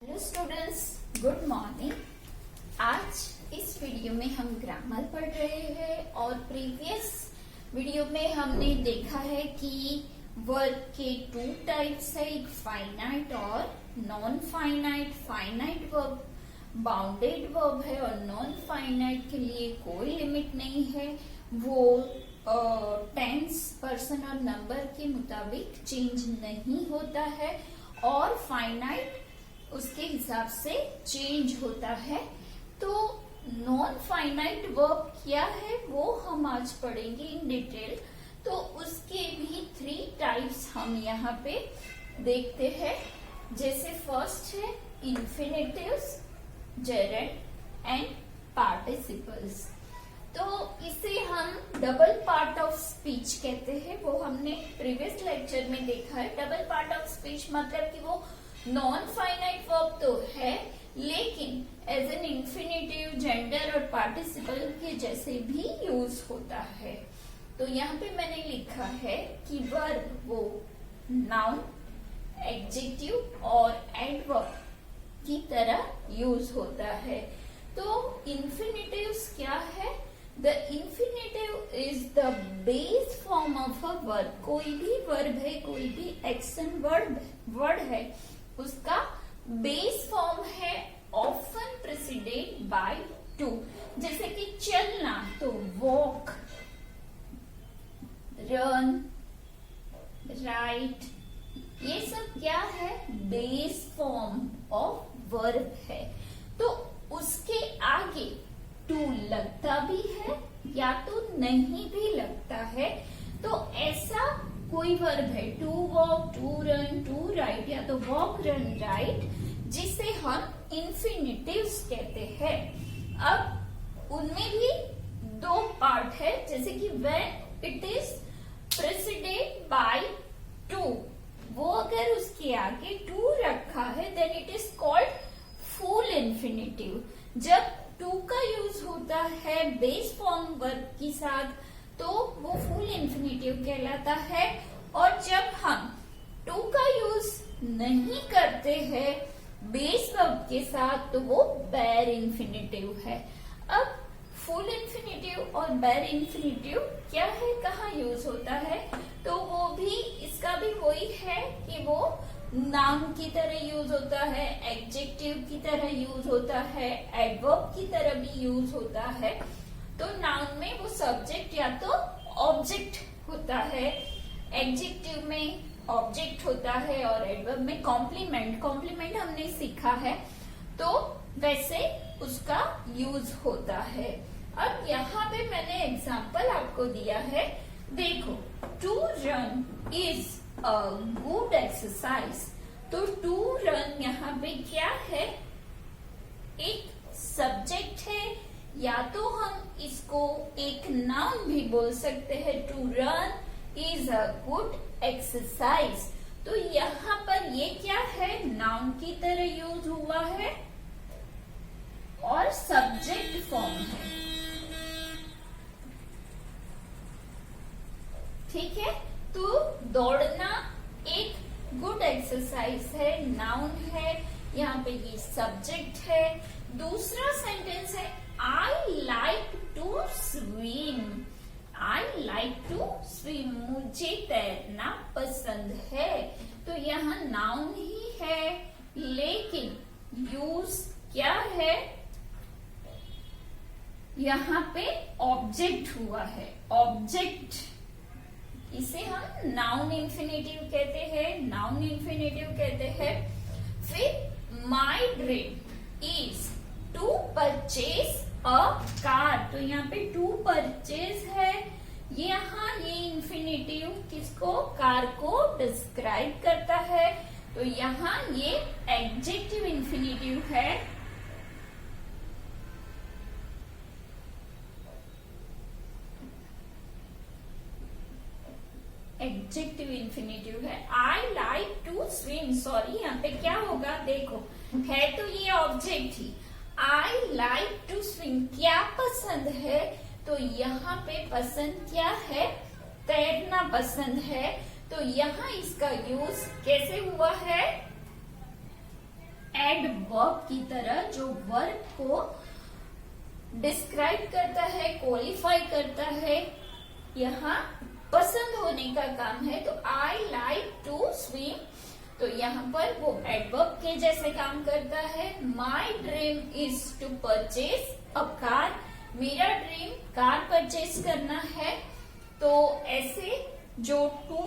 Hello students, good morning. आज इस video में हम ग्रामर पढ़ रहे हैं और प्रीवियस वीडियो में हमने देखा है कि वर्ब के टू टाइप्स है, एक फाइनाइट और non finite. Finite verb bounded verb है और नॉन फाइनाइट के लिए कोई लिमिट नहीं है, वो टेंस, पर्सन और नंबर के मुताबिक चेंज नहीं होता है और फाइनाइट उसके हिसाब से चेंज होता है। तो नॉन फाइनाइट वर्ब क्या है वो हम आज पढ़ेंगे इन डिटेल। तो उसके भी 3 टाइप्स हम यहाँ पे देखते हैं। जैसे फर्स्ट है इंफिनिटिव्स, जेरेंड एंड पार्टिसिपल्स। तो इसे हम डबल पार्ट ऑफ स्पीच कहते हैं, वो हमने प्रीवियस लेक्चर में देखा है। डबल पार्ट ऑफ स्पीच मतलब कि वो नॉन फाइनाइट वर्ब तो है लेकिन एज एन इंफिनिटिव, जेंडर और पार्टिसिपल के जैसे भी यूज होता है। तो यहाँ पे मैंने लिखा है कि वर्ब वो नाउन, एडजेक्टिव और एडवर्ब की तरह यूज होता है। तो इन्फिनिटिव्स क्या है? The infinitive is the base form of a verb. कोई भी वर्ब है, कोई भी एक्शन वर्ड है, उसका बेस फॉर्म है ऑफन प्रेसिडेड बाय टू। जैसे कि चलना तो वॉक, रन, राइट, ये सब क्या है? बेस फॉर्म ऑफ वर्ब है। तो उसके आगे टू लगता भी है या तो नहीं भी लगता है। तो ऐसा कोई वर्ब है, to walk, to run, to write, या तो वॉक, रन, राइट, जिसे हम इन्फिनिटिव्स कहते हैं। अब उनमें भी 2 पार्ट है, जैसे कि when it is preceded by to, वो अगर उसके आगे टू रखा है then it is called full infinitive. जब टू का यूज होता है बेस फॉर्म वर्ब के साथ तो वो फुल इन्फिनिटिव कहलाता है, और जब हम टू का यूज नहीं करते हैं बेस वर्ब के साथ तो वो बेयर इन्फिनिटिव है। अब फुल इन्फिनिटिव और बेयर इन्फिनिटिव क्या है, कहाँ यूज होता है? तो वो भी, इसका भी वही है कि वो नाउन की तरह यूज होता है, एडजेक्टिव की तरह यूज होता है, एडवर्ब की तरह भी यूज होता है। तो नाउन में वो सब्जेक्ट या तो ऑब्जेक्ट होता है, एडजेक्टिव में ऑब्जेक्ट होता है और एडवर्ब में कॉम्प्लीमेंट। कॉम्प्लीमेंट हमने सीखा है, तो वैसे उसका यूज होता है। अब यहाँ पे मैंने एग्जाम्पल आपको दिया है, देखो, to run is a good exercise. तो टू रन यहाँ पे क्या है? एक सब्जेक्ट है, या तो हम इसको एक नाउन भी बोल सकते हैं, to run is a good exercise. तो यहाँ पर ये क्या है? नाउन की तरह यूज हुआ है और सब्जेक्ट फॉर्म है, ठीक है। तो दौड़ना एक गुड एक्सरसाइज है, नाउन है, यहाँ पे ये सब्जेक्ट है। दूसरा सेंटेंस है I like to swim. I like to swim, मुझे तैरना पसंद है। तो यहाँ नाउन ही है लेकिन यूज क्या है? यहाँ पे ऑब्जेक्ट हुआ है, ऑब्जेक्ट। इसे हम नाउन इन्फिनिटिव कहते हैं, नाउन इन्फिनिटिव कहते हैं। फिर my dream is to purchase a car. तो यहाँ पे टू परचेज है, यहाँ ये इन्फिनिटिव किसको? कार को डिस्क्राइब करता है। तो यहाँ ये एडजेक्टिव इन्फिनिटिव है, एडजेक्टिव इन्फिनिटिव है। I like to swim, sorry यहाँ पे क्या होगा, देखो, है तो ये ऑब्जेक्ट ही। आई लाइक टू स्विम, क्या पसंद है? तो यहाँ पे पसंद क्या है? तैरना पसंद है। तो यहाँ इसका यूज कैसे हुआ है? एडवर्ब की तरह जो वर्ब को डिस्क्राइब करता है, क्वालिफाई करता है, यहाँ पसंद होने का काम है। तो आई लाइक टू स्विम, तो यहाँ पर वो एडवर्ब के जैसे काम करता है। My dream is to purchase a car, मेरा ड्रीम कार परचेज करना है। तो ऐसे जो टू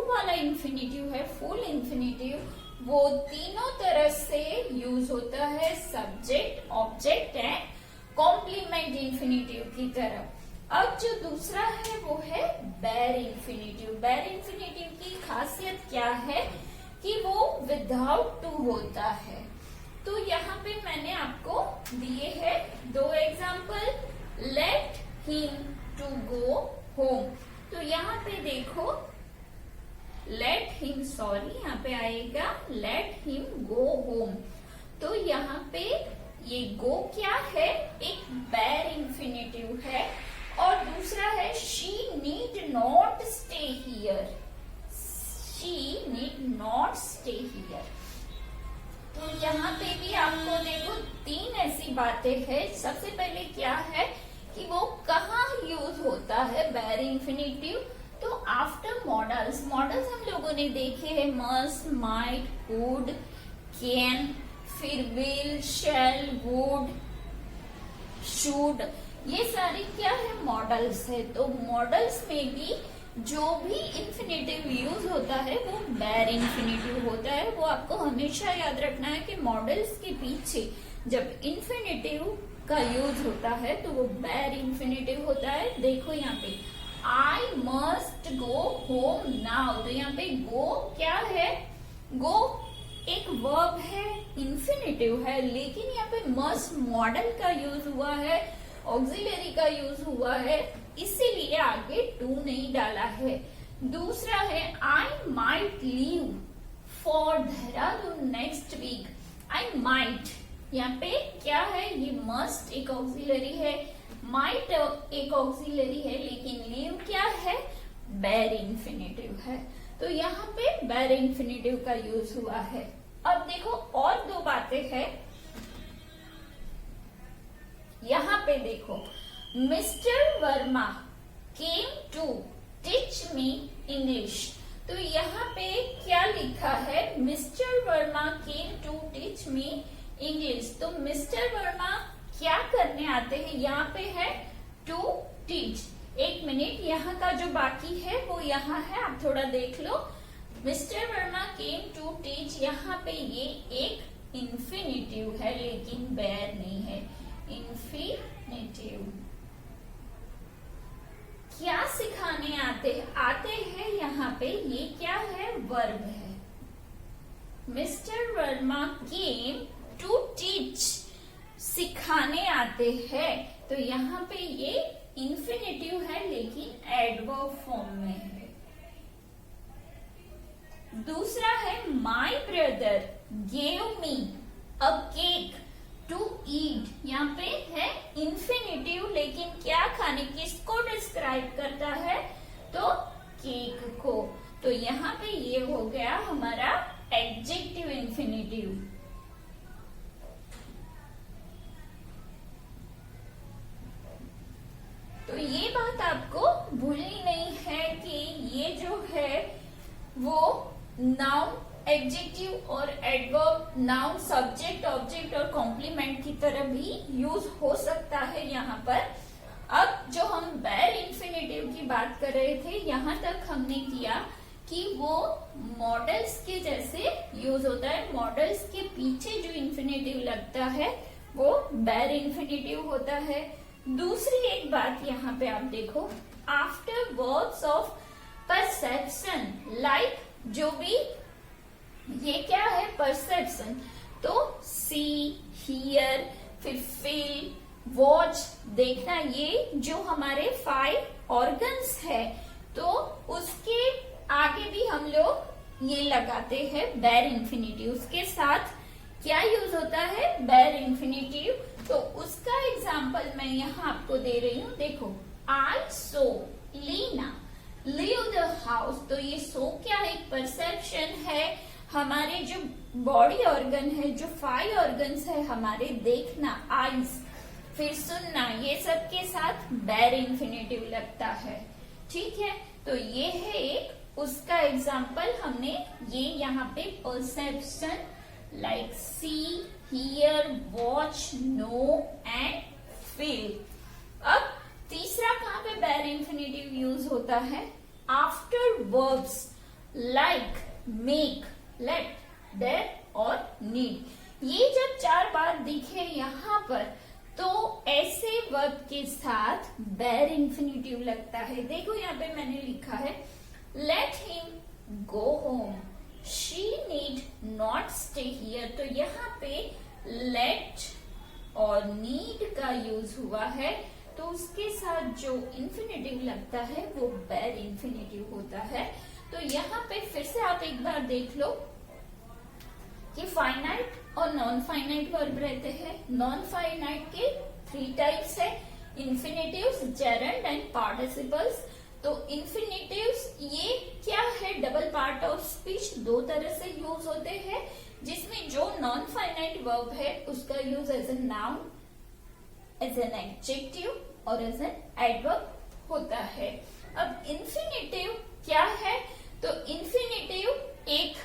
वाला इंफिनिटिव है, फुल इंफिनिटिव, वो तीनों तरह से यूज होता है subject, object and complement infinitive की तरह। अब जो दूसरा है वो है बेयर इंफिनिटिव। बेयर इंफिनिटिव की खासियत क्या है कि वो विदाउट टू होता है। तो यहाँ पे मैंने आपको दिए हैं 2 example. Let him to go home, तो यहाँ पे देखो लेट हिम, सॉरी यहाँ पे आएगा लेट हिम गो होम। तो यहाँ पे ये गो क्या है, एक बेयर इंफिनिटिव है। और दूसरा है she need not stay here, she need not stay here. तो यहाँ पे भी आपको देखो 3 ऐसी बातें हैं। सबसे पहले क्या है कि वो कहाँ यूज होता है बेयर इंफिनिटिव, तो आफ्टर मॉडल्स। मॉडल्स हम लोगों ने देखे हैं, मस्ट, माइट, वुड, कैन, फिर विल, शैल, वुड, शुड, ये सारे क्या है, मॉडल्स है। तो मॉडल्स में भी जो भी इंफिनिटिव यूज होता है वो बेयर इंफिनिटिव होता है। वो आपको हमेशा याद रखना है कि मॉडल्स के पीछे जब इंफिनिटिव का यूज होता है तो वो बेयर इंफिनिटिव होता है। देखो यहाँ पे I must go home now, तो यहाँ पे गो क्या है, गो एक वर्ब है, इंफिनिटिव है, लेकिन यहाँ पे मस्ट मॉडल का यूज हुआ है, ऑक्सिलरी का यूज हुआ है, इसीलिए आगे टू नहीं डाला है। दूसरा है I might leave for Dehradun next week. I might, यहाँ पे क्या है, ये मस्ट एक ऑक्सिलरी है, माइट एक ऑक्सिलरी है, लेकिन लीव क्या है, बेयर इंफिनिटिव है। तो यहाँ पे बेयर इंफिनिटिव का यूज हुआ है। अब देखो और 2 बातें हैं। यहाँ पे देखो Mister Verma came to teach me English, तो यहाँ पे क्या लिखा है, Mister Verma came to teach me English. तो मिस्टर वर्मा क्या करने आते हैं, यहाँ पे है टू टीच। एक मिनट, यहाँ का जो बाकी है वो यहाँ है, आप थोड़ा देख लो। Mister Verma came to teach, यहाँ पे ये एक इंफिनिटिव है लेकिन बेयर नहीं है, इंफिनिटिव। क्या सिखाने आते हैं यहाँ पे, ये क्या है, वर्ब है। Mister Verma came to teach, सिखाने आते हैं, तो यहाँ पे ये इंफिनिटिव है लेकिन एडवर्ब फॉर्म में है। दूसरा है my brother gave me a cake to eat, यहाँ पे है इंफिनिटिव लेकिन क्या खाने, किसको डिस्क्राइब करता है, तो केक को। तो यहाँ पे ये हो गया हमारा एडजेक्टिव इंफिनिटिव। तो ये बात आपको भूलनी नहीं है कि ये जो है वो नाउन, एडजेक्टिव और एडवर्ब, नाउन, सब्जेक्ट, ऑब्जेक्ट और कॉम्प्लीमेंट की तरह भी यूज हो सकता है यहाँ पर। अब जो हम बेयर इंफिनिटिव की बात कर रहे थे, यहाँ तक हमने किया कि वो मॉडल्स के जैसे यूज होता है। मॉडल्स के पीछे जो इंफिनिटिव लगता है वो बेयर इंफिनिटिव होता है। दूसरी एक बात यहाँ पे आप देखो, after verbs of perception, like जो भी ये क्या है, परसेप्शन, तो सी, हियर, फिर फील, वॉच, देखना, ये जो हमारे 5 ऑर्गन्स है, तो उसके आगे भी हम लोग ये लगाते हैं बेयर इंफिनिटिव। उसके साथ क्या यूज होता है, बेयर इंफिनिटिव। तो उसका एग्जाम्पल मैं यहाँ आपको दे रही हूँ। देखो, आई सो लीना लीव द हाउस, तो ये सो क्या है, एक परसेप्शन है। हमारे जो बॉडी ऑर्गन है, जो 5 ऑर्गन्स है हमारे, देखना, आईज, फिर सुनना, ये सब के साथ बेर इंफिनिटिव लगता है। ठीक है, तो ये है एक उसका एग्जाम्पल हमने ये यहाँ पे perception like see, hear, watch, know and feel. अब तीसरा कहाँ पे बेर इंफिनिटिव यूज होता है? After verbs like make, let, dare और नीड। ये जब 4 बार दिखे यहाँ पर, तो ऐसे वर्ब के साथ बेर इंफिनिटिव लगता है। देखो यहाँ पे मैंने लिखा है let him go home, she need not stay here. तो यहाँ पे लेट और नीड का यूज हुआ है, तो उसके साथ जो इंफिनिटिव लगता है वो बेर इंफिनिटिव होता है। तो यहाँ पे फिर से आप एक बार देख लो कि फाइनाइट और नॉन फाइनाइट वर्ब रहते हैं। नॉन फाइनाइट के 3 टाइप्स है, इन्फिनेटिव्स, जेरेंड एंड पार्टिसिपल्स। तो इन्फिनेटिव्स ये क्या है? डबल पार्ट ऑफ स्पीच, 2 तरह से यूज होते हैं, जिसमें जो नॉन फाइनाइट वर्ब है उसका use as a noun, as an adjective और एज एन एडवर्ब होता है। अब इन्फिनेटिव क्या है? तो इन्फिनेटिव एक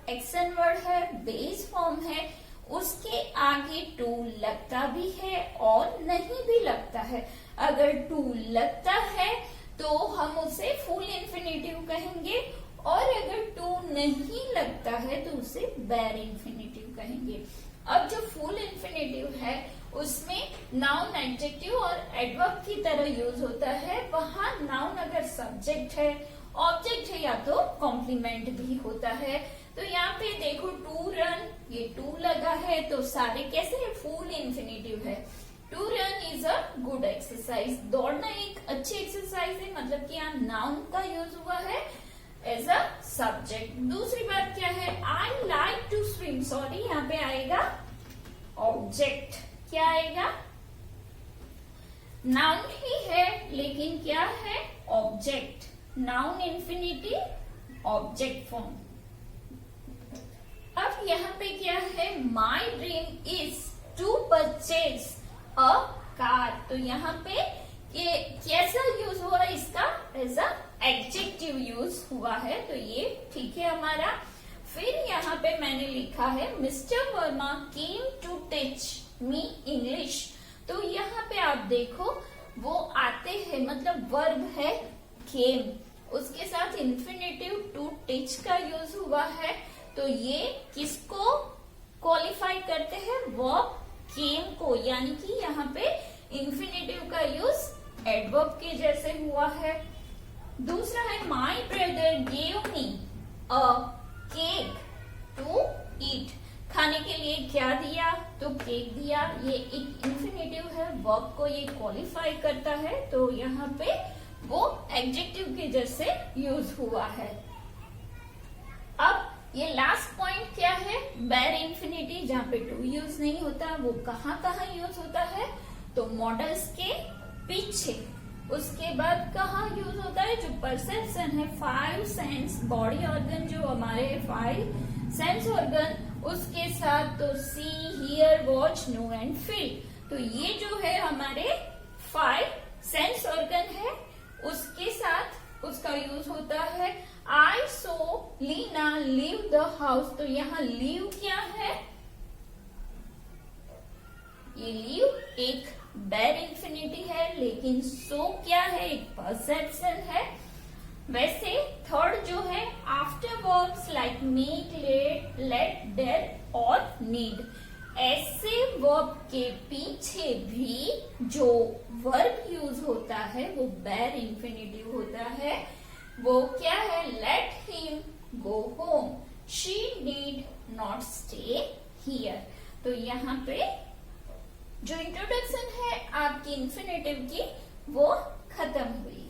एक्शन वर्ड है, बेस फॉर्म है, उसके आगे टू लगता भी है और नहीं भी लगता है। अगर टू लगता है तो हम उसे फुल इन्फिनेटिव कहेंगे, और अगर टू नहीं लगता है तो उसे बेर इन्फिनेटिव कहेंगे। अब जो फुल इन्फिनेटिव है उसमें नाउन, एडजेक्टिव और एडवर्ब की तरह यूज होता है। वहां नाउन अगर सब्जेक्ट है, ऑब्जेक्ट है या तो कॉम्प्लीमेंट भी होता है। तो यहाँ पे देखो टू रन, ये टू लगा है तो सारे कैसे है? फुल इन्फिनेटिव है। To run is a good exercise, दौड़ना एक अच्छी एक्सरसाइज है, मतलब कि यहाँ नाउन का यूज हुआ है एज अ सब्जेक्ट। दूसरी बात क्या है? I like to swim, sorry यहाँ पे आएगा ऑब्जेक्ट। क्या आएगा? नाउन ही है लेकिन क्या है? Object. Noun infinitive, object form. अब यहाँ पे क्या है? My dream is to purchase a car. तो यहाँ पे ये कैसा यूज हुआ इसका? एज अ एडजेक्टिव यूज हुआ है, तो ये ठीक है हमारा। फिर यहाँ पे मैंने लिखा है Mister Verma came to teach me English. तो यहाँ पे आप देखो वो आते हैं, मतलब वर्ब है केम, उसके साथ इन्फिनेटिव टू टीच का यूज हुआ है। तो ये किसको क्वालिफाई करते हैं? वर्ब केम को, यानी कि यहाँ पे इन्फिनेटिव का यूज एडवर्ब के जैसे हुआ है। दूसरा है my brother gave me a cake to eat. खाने के लिए क्या दिया? तो केक दिया। ये एक इन्फिनेटिव है, वर्ब को ये क्वालिफाई करता है, तो यहाँ पे वो एडजेक्टिव के जैसे यूज हुआ है। अब ये लास्ट पॉइंट क्या है? बेर इंफिनिटी, जहाँ पे टू यूज नहीं होता, वो कहाँ कहाँ यूज होता है? तो मॉडल्स के पीछे। उसके बाद कहाँ यूज होता है? जो परसेप्शन है, 5 सेंस बॉडी ऑर्गन, जो हमारे 5 सेंस ऑर्गन, उसके साथ तो see, hear, watch, know and feel. तो ये जो है हमारे 5 सेंस ऑर्गन है, उसके साथ उसका यूज होता है। आई सो लीना लीव द हाउस। तो यहाँ लीव क्या है? ये लीव एक बेर इंफिनिटी है, लेकिन सो क्या है? एक परसेप्शन है। वैसे थर्ड जो है after verbs like make, let, dare और नीड, ऐसे वर्ब के पीछे भी जो वर्ब यूज होता है वो बेर इंफिनिटिव होता है। वो क्या है? Let him go home, she need not stay here. तो यहाँ पे जो इंट्रोडक्शन है आपकी इंफिनिटिव की वो खत्म हुई।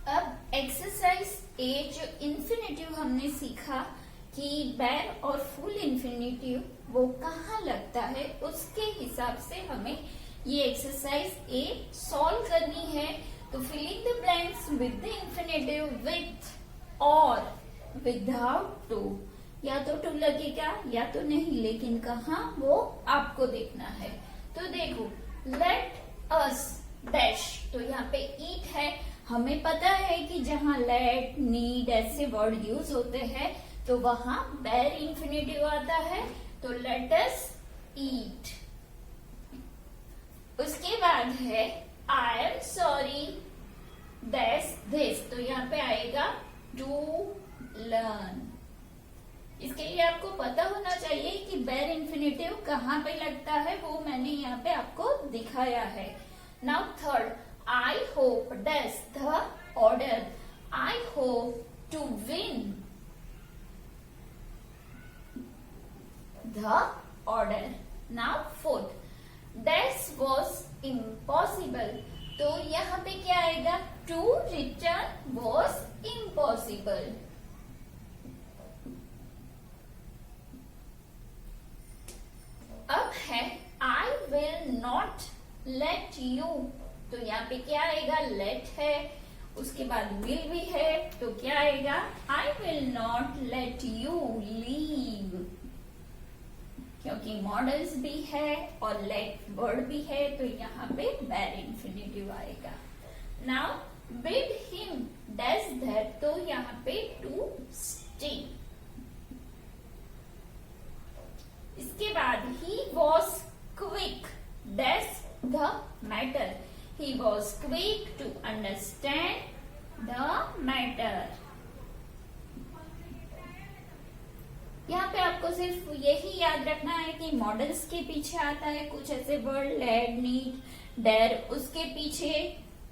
अब एक्सरसाइज ए, जो इंफिनिटिव हमने सीखा कि बेर और फुल इंफिनिटिव वो कहाँ लगता है, उसके हिसाब से हमें ये एक्सरसाइज ए सॉल्व करनी है। तो filling the blanks with the infinitive, with और विदाउट टू। या तो टू लगेगा या तो नहीं, लेकिन कहाँ वो आपको देखना है। तो देखो, लेट अस डैश, तो यहाँ पे ईट है। हमें पता है कि जहाँ लेट, नीड ऐसे वर्ड यूज होते हैं तो वहां बेयर इंफिनिटिव आता है। तो लेट अस ईट। उसके बाद है I am sorry that's this, तो यहाँ पे आएगा टू लर्न। इसके लिए आपको पता होना चाहिए कि बेयर इंफिनिटिव कहाँ पे लगता है, वो मैंने यहाँ पे आपको दिखाया है। Now third, I hope that's the order, I hope to win the order. Now fourth, that was impossible, तो यहाँ पे क्या आएगा, to return was impossible। अब है I will not let you, तो यहाँ पे क्या आएगा, let है, उसके बाद will भी है, तो क्या आएगा, I will not let you leave, क्योंकि मॉडल्स भी है और लेट वर्ड भी है, तो यहाँ पे बेयर इंफिनिटिव आएगा। Now bid him dash that, तो यहाँ पे टू स्टे। इसके बाद he was quick dash the matter, he was quick to understand the matter. यहाँ पे आपको सिर्फ यही याद रखना है कि मॉडल्स के पीछे आता है कुछ ऐसे वर्ड, लेड, नीड, डेर, उसके पीछे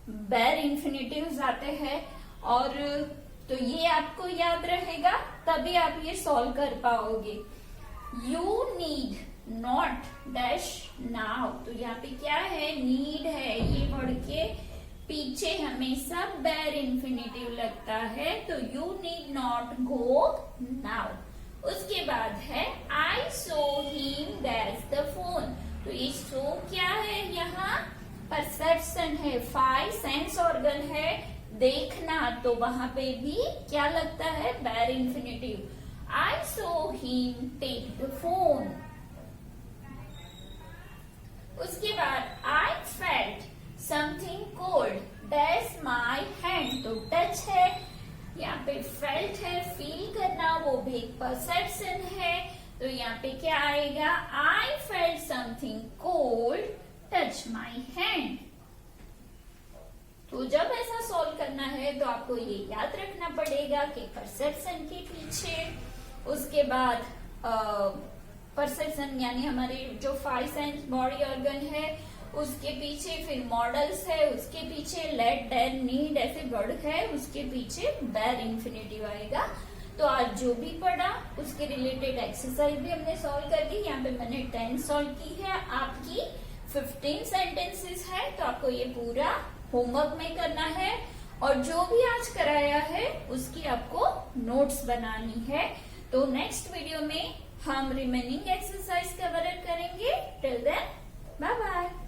बेयर इंफिनिटिव्स आते हैं, और तो ये आपको याद रहेगा, तभी आप ये सॉल्व कर पाओगे। You need not dash now, तो यहाँ पे क्या है, नीड है, ये वर्ड के पीछे हमेशा बेयर इंफिनिटिव लगता है, तो you need not go now. उसके बाद है आई saw him dash the phone, तो ये सो क्या है, यहाँ परसेप्शन है, फाइव सेंस ऑर्गन है, देखना, तो वहां पे भी क्या लगता है, bare infinitive. I saw him take the phone. उसके बाद I felt something cold dash my hand, तो टच है, यहाँ पे फेल्ट है, फील करना, वो भी एक परसेप्शन है, तो यहाँ पे क्या आएगा, आई felt something cold touch my hand. तो जब ऐसा सॉल्व करना है तो आपको ये याद रखना पड़ेगा कि परसेप्शन के पीछे, उसके बाद परसेप्शन यानी हमारे जो फाइव सेंस बॉडी ऑर्गन है उसके पीछे फिर मॉडल्स है, उसके पीछे लेट, डेर, नीड ऐसे वर्ड है, उसके पीछे बेयर इंफिनिटिव आएगा। तो आज जो भी पढ़ा उसके रिलेटेड एक्सरसाइज भी हमने सॉल्व कर दी। यहाँ पे मैंने 10 सॉल्व की है, आपकी 15 सेंटेंसेस है, तो आपको ये पूरा होमवर्क में करना है, और जो भी आज कराया है उसकी आपको नोट्स बनानी है। तो नेक्स्ट वीडियो में हम रिमेनिंग एक्सरसाइज कवर करेंगे। Till then bye bye.